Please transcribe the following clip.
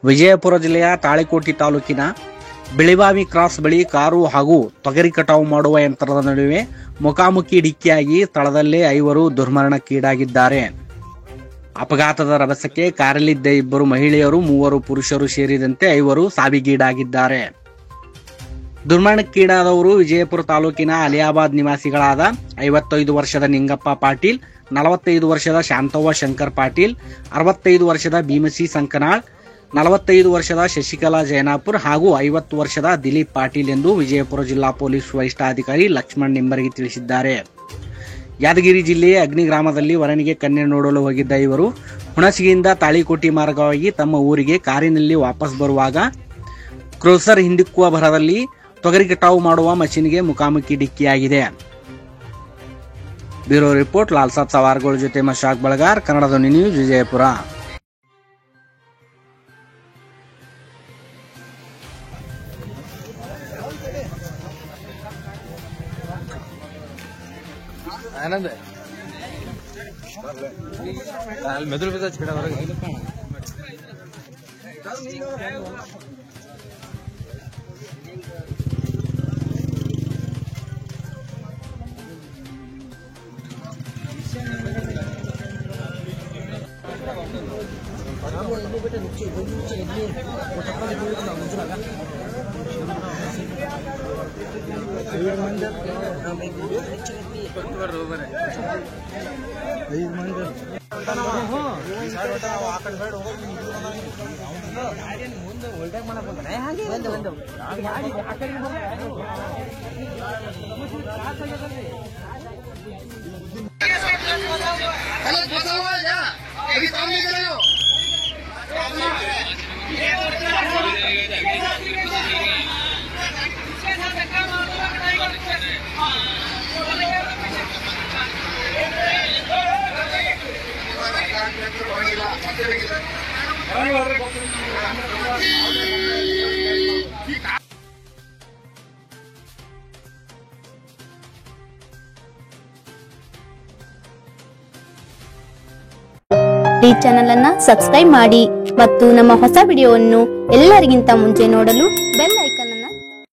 ವಿಜಯಪುರ ಜಿಲ್ಲೆಯ ತಾಳಿಕೋಟೆ ತಾಲೂಕಿನ ಬಿಳಿಬಾವಿ ಕ್ರಾಸ್ ಬಳಿ ಕಾರು ಹಾಗೂ ತೊಗರಿ ಕಟಾವು ಮಾಡುವ ಯಂತ್ರದ ನಡುವೆ ಮುಖಾಮುಖಿ ಡಿಕ್ಕಿಯಾಗಿ ಸ್ಥಳದಲ್ಲೇ 5 ದುರ್ಮರಣಕ್ಕೀಡಾಗಿದ್ದಾರೆ. ಅಪಘಾತದ ರಭಸಕ್ಕೆ ಕಾರಲ್ಲಿದ್ದ 2 ಮಹಿಳೆಯರು 3 ಪುರುಷರು ಸೇರಿದಂತೆ 5 ಸಾವಿಗೀಡಾಗಿದ್ದಾರೆ. ದುರ್ಮರಣಕ್ಕೀಡಾದವರು ವಿಜಯಪುರ ತಾಲೂಕಿನ ಅಲಿಯಾಬಾದ್ ನಿವಾಸಿಗಳಾದ 55 ವರ್ಷದ ನಿಂಗಪ್ಪ ಪಾಟೀಲ್, 45 ವರ್ಷದ ಶಾಂತವ್ವ ಶಂಕರ್ ಪಾಟೀಲ್, 65 ವರ್ಷದ ಭೀಮಸಿ ಸಂಕನಾಳ್, 45 ವರ್ಷದ ಶಶಿಕಲಾ ಜೈನಾಪುರ್ ಹಾಗೂ 50 ವರ್ಷದ ದಿಲೀಪ್ ಪಾಟೀಲ್ ಎಂದು ವಿಜಯಪುರ ಜಿಲ್ಲಾ ಪೊಲೀಸ್ ವರಿಷ್ಠಾಧಿಕಾರಿ ಲಕ್ಷ್ಮಣ್ ನಿಂಬರ್ಗಿ ತಿಳಿಸಿದ್ದಾರೆ. ಯಾದಗಿರಿ ಜಿಲ್ಲೆಯ ಅಗ್ನಿ ಗ್ರಾಮದಲ್ಲಿ ವರನಿಗೆ ಕನ್ಯೆ ನೋಡಲು ಹೋಗಿದ್ದ ಇವರು ಹುಣಸಗಿಯಿಂದ ತಾಳಿಕೋಟೆ ಮಾರ್ಗವಾಗಿ ತಮ್ಮ ಊರಿಗೆ ಕಾರಿನಲ್ಲಿ ವಾಪಸ್ ಬರುವಾಗ ಕ್ರೋಸರ್ ಹಿಂದಿಕ್ಕುವ ಭರದಲ್ಲಿ ತೊಗರಿ ಕಟಾವು ಮಾಡುವ ಮಷೀನ್ಗೆ ಮುಖಾಮುಖಿ ಡಿಕ್ಕಿಯಾಗಿದೆ. ಬ್ಯೂರೋ ರಿಪೋರ್ಟ್ ಲಾಲ್ಸಾದ್ ಸವಾರ್ಗೋಳ್ ಜೊತೆ ಮಶಾಕ್ ಬಳಗಾರ್, ಕನ್ನಡ ಧ್ವನಿ ನ್ಯೂಸ್, ವಿಜಯಪುರ. ಆನಂದ ಮೆದುಳು ಬಿದ್ದ ಚಿಡ ಹೊರಗೆ ಈ ಚಾನೆಲ್ ಅನ್ನು ಸಬ್ಸ್ಕ್ರೈಬ್ ಮಾಡಿ ಮತ್ತು ನಮ್ಮ ಹೊಸ ವಿಡಿಯೋವನ್ನು ಎಲ್ಲರಿಗಿಂತ ಮುಂಚೆ ನೋಡಲು ಬೆಲ್ ಐಕಾನ್